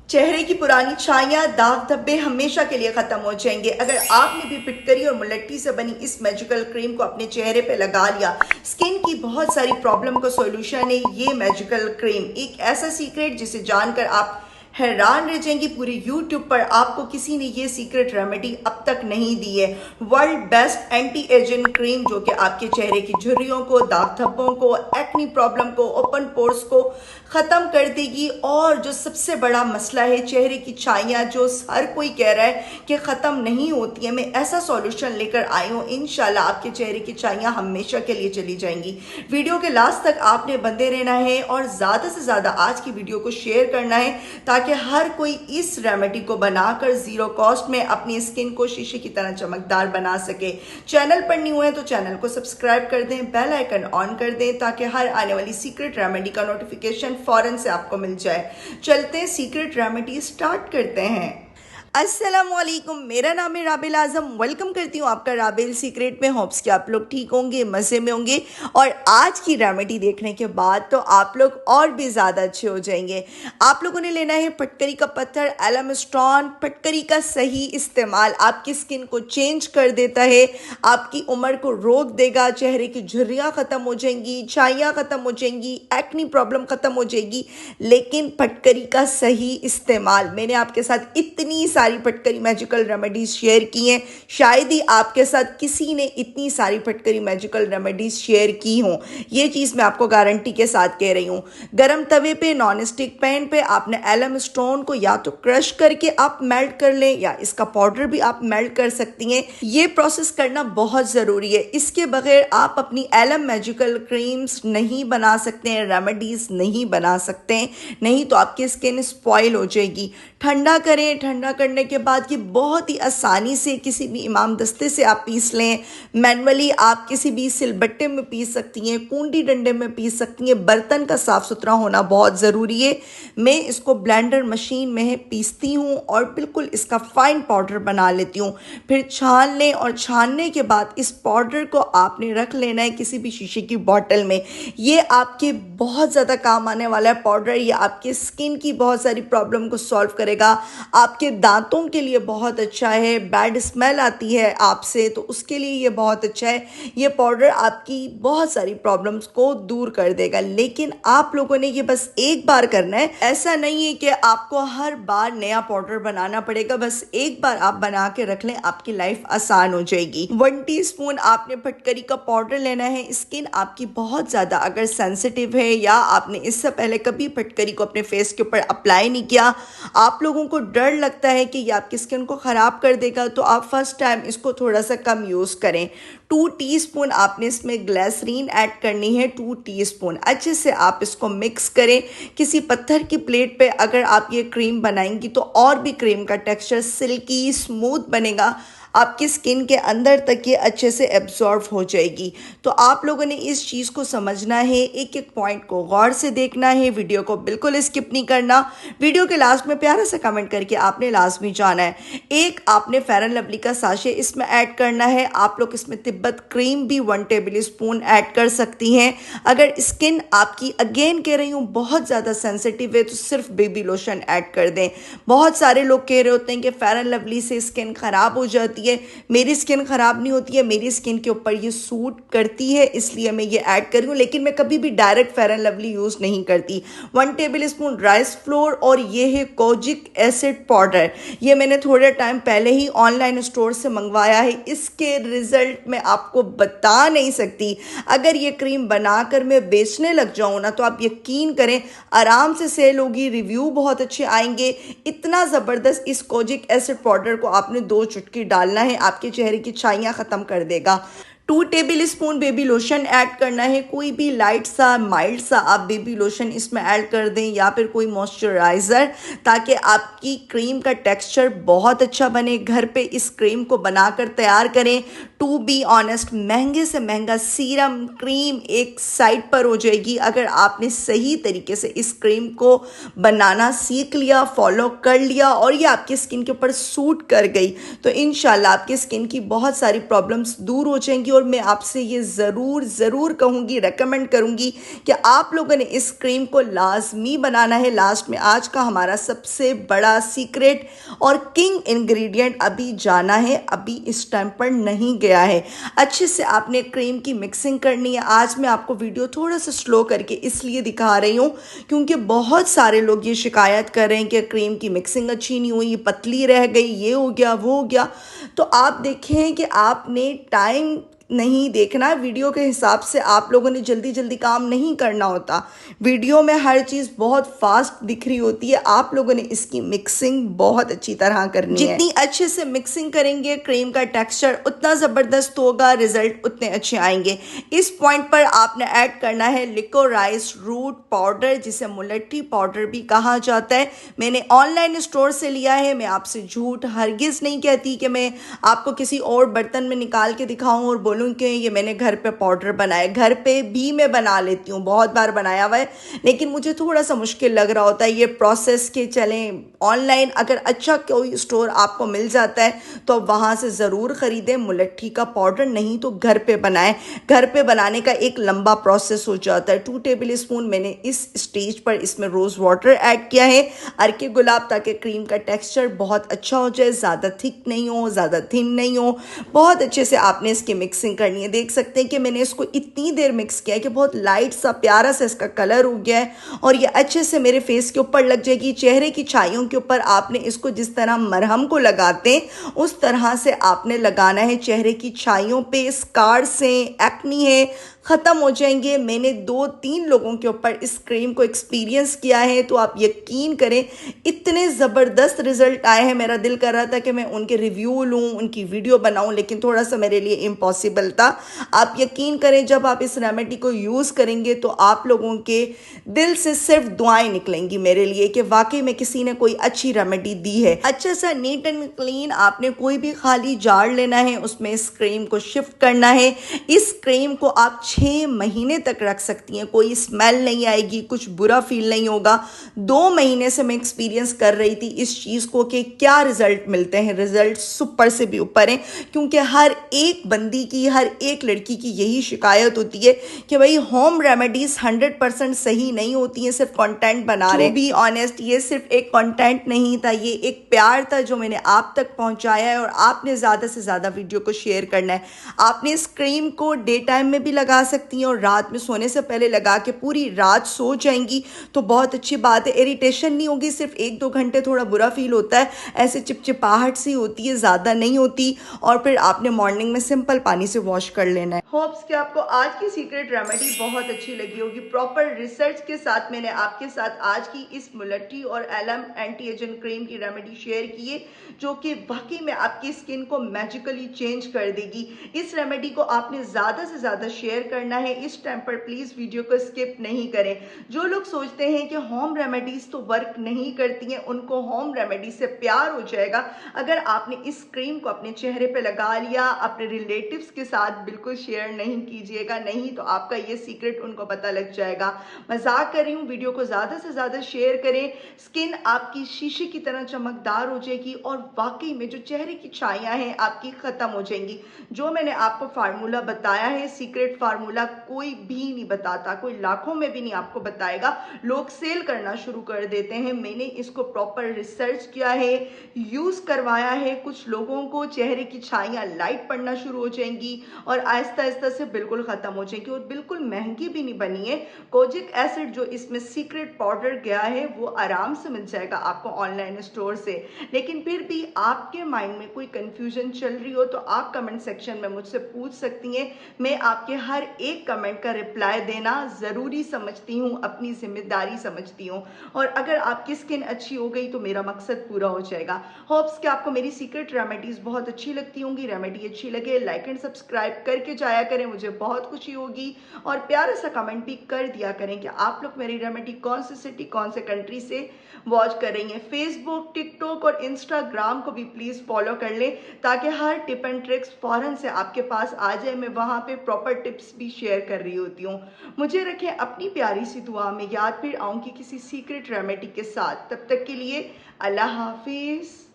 चेहरे की पुरानी छाइयाँ, दाग धब्बे हमेशा के लिए खत्म हो जाएंगे अगर आपने भी फिटकरी और मुलट्टी से बनी इस मैजिकल क्रीम को अपने चेहरे पे लगा लिया। स्किन की बहुत सारी प्रॉब्लम का सॉल्यूशन है ये मैजिकल क्रीम। एक ऐसा सीक्रेट जिसे जानकर आप हैरान रह जाएंगी। पूरे यूट्यूब पर आपको किसी ने ये सीक्रेट रेमेडी अब तक नहीं दी है। World best anti ageing cream जो कि आपके चेहरे की झुर्रियों को, दाग धब्बों को, एक्नी प्रॉब्लम को, ओपन पोर्स को खत्म कर देगी। और जो सबसे बड़ा मसला है चेहरे की छाइयाँ, जो हर कोई कह रहा है कि खत्म नहीं होती है, मैं ऐसा सॉल्यूशन लेकर आई हूँ। इंशाल्लाह आपके चेहरे की छाइयाँ हमेशा के लिए चली जाएंगी। वीडियो के लास्ट तक आपने बंदे रहना है और ज्यादा से ज्यादा आज की वीडियो को शेयर करना है ताकि हर कोई इस रेमेडी को बनाकर जीरो कॉस्ट में अपनी स्किन को शीशे की तरह चमकदार बना सके। चैनल पर न्यू है तो चैनल को सब्सक्राइब कर दें, बेल आइकन ऑन कर दें ताकि हर आने वाली सीक्रेट रेमेडी का नोटिफिकेशन फौरन से आपको मिल जाए। चलते हैं सीक्रेट रेमेडी स्टार्ट करते हैं। अस्सलामुअलैकुम, मेरा नाम है राबिल आजम। वेलकम करती हूँ आपका राबिल सीक्रेट में। होप्स कि आप लोग ठीक होंगे, मज़े में होंगे और आज की रेमेडी देखने के बाद तो आप लोग और भी ज़्यादा अच्छे हो जाएंगे। आप लोगों ने लेना है फटकरी का पत्थर, एलम स्टोन। फटकरी का सही इस्तेमाल आपकी स्किन को चेंज कर देता है, आपकी उम्र को रोक देगा, चेहरे की झुर्रियाँ ख़त्म हो जाएंगी, छाइयाँ ख़त्म हो जाएंगी, एक्नी प्रॉब्लम ख़त्म हो जाएगी। लेकिन फटकरी का सही इस्तेमाल, मैंने आपके साथ इतनी सारी फटकरी मैजिकल रेमेडीज शेयर की हैं, शायद ही आपके साथ किसी ने इतनी सारी फटकरी मैजिकल रेमेडीज शेयर की हों। ये चीज़ मैं आपको गारंटी के साथ कह रही हूँ। गरम तवे पे, नॉन स्टिक पैन पे आपने एलम स्टोन को या तो क्रश करके आप मेल्ट कर लें या इसका पाउडर भी आप मेल्ट कर सकती हैं। ये प्रोसेस करना बहुत ज़रूरी है। इसके बगैर आप अपनी एलम मैजिकल क्रीम्स नहीं बना सकते हैं, रेमेडीज नहीं बना सकते हैं, नहीं तो आपकी स्किन स्पॉइल हो जाएगी। ठंडा करें, ठंडा करने के बाद ये बहुत ही आसानी से किसी भी इमाम दस्ते से आप पीस लें। मैनुअली आप किसी भी सिलबट्टे में पीस सकती हैं, कूंडी डंडे में पीस सकती हैं। बर्तन का साफ सुथरा होना बहुत ज़रूरी है। मैं इसको ब्लेंडर मशीन में पीसती हूँ और बिल्कुल इसका फाइन पाउडर बना लेती हूँ। फिर छान लें और छानने के बाद इस पाउडर को आपने रख लेना है किसी भी शीशे की बॉटल में। ये आपके बहुत ज़्यादा काम आने वाला है पाउडर। ये आपकी स्किन की बहुत सारी प्रॉब्लम को सॉल्व करेगा। आपके दांतों के लिए बहुत अच्छा है। बैड स्मेल आती है आपसे तो उसके लिए ये बहुत अच्छा है। ये पाउडर आपकी बहुत सारी प्रॉब्लम्स को दूर कर देगा। लेकिन आप लोगों ने ये बस एक बार करना है, ऐसा नहीं है कि आपको हर बार नया पाउडर बनाना पड़ेगा। बस एक बार आप बना के रख लें, आपकी लाइफ आसान हो जाएगी। 1 टीस्पून आपने फटकरी का पाउडर लेना है। स्किन आपकी बहुत ज़्यादा अगर सेंसिटिव है या आपने इससे पहले कभी फटकरी को अपने फेस के ऊपर अप्लाई नहीं किया, आप लोगों को डर लगता है कि ये आपकी स्किन को ख़राब कर देगा, तो आप फर्स्ट टाइम इसको थोड़ा सा कम यूज़ करें। 2 टीस्पून आपने इसमें ग्लिसरीन ऐड करनी है। 2 टीस्पून अच्छे से आप इसको मिक्स करें। किसी पत्थर की प्लेट पे अगर आप ये क्रीम बनाएंगी तो और भी क्रीम का टेक्सचर सिल्की स्मूथ बनेगा, आपकी स्किन के अंदर तक ये अच्छे से एब्जॉर्ब हो जाएगी। तो आप लोगों ने इस चीज़ को समझना है, एक एक पॉइंट को गौर से देखना है, वीडियो को बिल्कुल स्किप नहीं करना। वीडियो के लास्ट में प्यारा सा कमेंट करके आपने लाजमी जाना है। एक आपने फेयर एंड लवली का साशे इसमें ऐड करना है। आप लोग इसमें तिब्बत क्रीम भी 1 टेबल स्पून ऐड कर सकती हैं। अगर स्किन आपकी, अगेन कह रही हूँ, बहुत ज़्यादा सेंसिटिव है तो सिर्फ बेबी लोशन ऐड कर दें। बहुत सारे लोग कह रहे होते हैं कि फेयर एंड लवली से स्किन ख़राब हो जाती है। मेरी स्किन खराब नहीं होती है, मेरी स्किन के ऊपर ये सूट करती है, इसलिए मैं ये ऐड कर रही हूँ। लेकिन मैं कभी भी direct fair and lovely use नहीं करती। 1 टेबल स्पून राइस फ्लोर और ये है कोजिक एसिड पाउडर। ये मैंने थोड़े टाइम पहले ही ऑनलाइन स्टोर से मंगवाया है। इसके रिजल्ट मैं आपको बता नहीं सकती। अगर ये क्रीम बनाकर मैं बेचने लग जाऊँ ना तो आप यकीन करें आराम से सेल होगी, रिव्यू बहुत अच्छे आएंगे। इतना ज़बरदस्त इस कोजिक एसिड पाउडर को आपने 2 चुटकी डालना है, आपके चेहरे की छाइयाँ खत्म कर देगा। 2 table spoon baby lotion add करना है। कोई भी लाइट सा, माइल्ड सा आप बेबी लोशन इसमें ऐड कर दें या फिर कोई मॉइस्चराइज़र, ताकि आपकी क्रीम का टेक्सचर बहुत अच्छा बने। घर पे इस क्रीम को बनाकर तैयार करें। टू बी ऑनेस्ट, महंगे से महंगा सीरम क्रीम एक साइड पर हो जाएगी अगर आपने सही तरीके से इस क्रीम को बनाना सीख लिया, फॉलो कर लिया और ये आपकी स्किन के ऊपर सूट कर गई तो इंशाल्लाह आपकी स्किन की बहुत सारी प्रॉब्लम्स दूर हो जाएंगी और मैं आपसे ये ज़रूर कहूँगी, रेकमेंड करूँगी कि आप लोगों ने इस क्रीम को लाजमी बनाना है। लास्ट में आज का हमारा सबसे बड़ा सीक्रेट और किंग इंग्रेडिएंट अभी जाना है, अभी इस टाइम पर नहीं गया है। अच्छे से आपने क्रीम की मिक्सिंग करनी है। आज मैं आपको वीडियो थोड़ा सा स्लो करके इसलिए दिखा रही हूँ क्योंकि बहुत सारे लोग ये शिकायत कर रहे हैं कि क्रीम की मिक्सिंग अच्छी नहीं हुई, पतली रह गई, ये हो गया वो हो गया। तो आप देखें कि आपने टाइम नहीं देखना, वीडियो के हिसाब से आप लोगों ने जल्दी जल्दी काम नहीं करना होता। वीडियो में हर चीज़ बहुत फास्ट दिख रही होती है, आप लोगों ने इसकी मिक्सिंग बहुत अच्छी तरह करनी है। जितनी अच्छे से मिक्सिंग करेंगे क्रीम का टेक्सचर उतना ज़बरदस्त होगा, रिजल्ट उतने अच्छे आएंगे। इस पॉइंट पर आपने ऐड करना है लिकोराइज रूट पाउडर, जिसे मुलट्ठी पाउडर भी कहा जाता है। मैंने ऑनलाइन स्टोर से लिया है। मैं आपसे झूठ हरगिज़ नहीं कहती कि मैं आपको किसी और बर्तन में निकाल के दिखाऊं और बोलूं कि ये मैंने घर पे पाउडर बनाया। घर पे भी मैं बना लेती हूँ, बहुत बार बनाया हुआ है, लेकिन मुझे थोड़ा सा मुश्किल लग रहा होता है ये प्रोसेस के। चलें ऑनलाइन अगर अच्छा कोई स्टोर आपको मिल जाता है तो वहाँ से ज़रूर ख़रीदें मुलट्ठी का पाउडर, नहीं तो घर पे बनाएं। घर पे बनाने का एक लंबा प्रोसेस हो जाता है। 2 टेबल स्पून मैंने इस स्टेज पर इसमें रोज़ वाटर ऐड किया है, अर्के गुलाब, ताकि क्रीम का टेक्सचर बहुत अच्छा हो जाए, ज़्यादा थिक नहीं हो, ज़्यादा थिन नहीं हो। बहुत अच्छे से आपने इसकी मिक्सिंग करनी है। देख सकते हैं कि मैंने इसको इतनी देर मिक्स किया है कि बहुत लाइट सा प्यारा सा इसका कलर हो गया है और ये अच्छे से मेरे फेस के ऊपर लग जाएगी। चेहरे की छाइयों के ऊपर आपने इसको जिस तरह मरहम को लगाते हैं उस तरह से आपने लगाना है। चेहरे की छाइयों पे स्कार्स हैं, एक्नी है, ख़त्म हो जाएंगे। मैंने 2-3 लोगों के ऊपर इस क्रीम को एक्सपीरियंस किया है, तो आप यकीन करें इतने ज़बरदस्त रिज़ल्ट आए हैं। मेरा दिल कर रहा था कि मैं उनके रिव्यू लूँ, उनकी वीडियो बनाऊँ, लेकिन थोड़ा सा मेरे लिए इम्पॉसिबल था। आप यकीन करें जब आप इस रेमेडी को यूज़ करेंगे तो आप लोगों के दिल से सिर्फ दुआएं निकलेंगी मेरे लिए कि वाकई में किसी ने कोई अच्छी रेमेडी दी है। अच्छा सा नीट एंड क्लीन आपने कोई भी खाली जार लेना है, उसमें इस क्रीम को शिफ्ट करना है। इस क्रीम को आप 6 महीने तक रख सकती हैं, कोई स्मेल नहीं आएगी, कुछ बुरा फील नहीं होगा। 2 महीने से मैं एक्सपीरियंस कर रही थी इस चीज़ को कि क्या रिजल्ट मिलते हैं। रिजल्ट सुपर से भी ऊपर हैं, क्योंकि हर एक बंदी की, हर एक लड़की की यही शिकायत होती है कि भाई होम रेमेडीज 100% सही नहीं होती हैं, सिर्फ कंटेंट बना रहे। बी ऑनेस्ट, ये सिर्फ एक कंटेंट नहीं था, ये एक प्यार था जो मैंने आप तक पहुंचाया है और आपने ज़्यादा से ज़्यादा वीडियो को शेयर करना है। आपने इस क्रीम को डे टाइम में भी लगा सकती हैं और रात में सोने से पहले लगा के पूरी रात सो जाएंगी तो बहुत अच्छी बात है। इरिटेशन नहीं होगी, सिर्फ 1-2 घंटे थोड़ा बुरा फील होता है, ऐसे चिपचिपाहट सी होती है, ज़्यादा नहीं होती। और फिर आपने मॉर्निंग में सिंपल पानी से वॉश कर लेना है। होप्स कि आपको आज की सीक्रेट रेमेडी बहुत अच्छी लगी होगी। प्रॉपर रिसर्च के साथ मैंने आपके साथ आज की इस मुलट्ठी और एलम एंटी एजिंग क्रीम की रेमेडी शेयर की है, जो कि वाकई में आपकी स्किन को मैजिकली चेंज कर देगी। इस रेमेडी को आपने ज़्यादा से ज़्यादा शेयर करना है। इस टाइम पर प्लीज़ वीडियो को स्किप नहीं करें। जो लोग सोचते हैं कि होम रेमेडीज़ तो वर्क नहीं करती हैं, उनको होम रेमेडी से प्यार हो जाएगा अगर आपने इस क्रीम को अपने चेहरे पे लगा लिया। अपने रिलेटिव्स के साथ बिल्कुल शेयर नहीं कीजिएगा, नहीं तो आपका ये सीक्रेट उनको पता लग जाएगा। मजाक कर रही हूँ, वीडियो को ज़्यादा से ज़्यादा शेयर करें। स्किन आपकी शीशे की तरह चमकदार हो जाएगी और वाकई में जो चेहरे की छाइयाँ हैं आपकी ख़त्म हो जाएंगी। जो मैंने आपको फार्मूला बताया है, सीक्रेट फार्मूला कोई भी नहीं बताता, कोई लाखों में भी नहीं आपको बताएगा। लोग सेल करना शुरू कर देते हैं। मैंने इसको प्रॉपर रिसर्च किया है, यूज़ करवाया है। कुछ लोगों को चेहरे की छाइयाँ लाइट पड़ना शुरू हो जाएंगी और आहिस्ता आहिस्ता से बिल्कुल ख़त्म हो जाएंगी और बिल्कुल महंगी भी नहीं बनी है। कोजिक एसिड जो इसमें सीक्रेट पाउडर गया है वो आराम से मिल जाएगा आपको ऑनलाइन स्टोर से। लेकिन फिर भी आपके माइंड में कोई कंफ्यूजन चल रही हो तो आप कमेंट सेक्शन में मुझसे पूछ सकती हैं। मैं आपके हर एक कमेंट का रिप्लाई देना ज़रूरी समझती हूँ, अपनी जिम्मेदारी समझती हूँ। और अगर आपकी स्किन अच्छी हो गई तो मेरा मकसद पूरा हो जाएगा। होप्स कि आपको मेरी सीक्रेट रेमेडीज़ बहुत अच्छी लगती होंगी। रेमेडी अच्छी लगे लाइक एंड सब्सक्राइब करके जाया करें, मुझे बहुत खुशी होगी। और प्यारा सा कमेंट भी कर दिया करें कि आप लोग मेरी रेमेडी कौन सी सिटी, कौन से कंट्री से वॉच कर रही हैं। फेसबुक, टिकटॉक और इंस्टाग्राम को भी प्लीज़ फॉलो कर लें ताकि हर टिप एंड ट्रिक्स फ़ौरन से आपके पास आ जाए। मैं वहाँ पे प्रॉपर टिप्स भी शेयर कर रही होती हूँ। मुझे रखें अपनी प्यारी सी दुआ में, याद फिर आऊँगी किसी सीक्रेट रेमेडी के साथ। तब तक के लिए अल्लाह हाफिज़।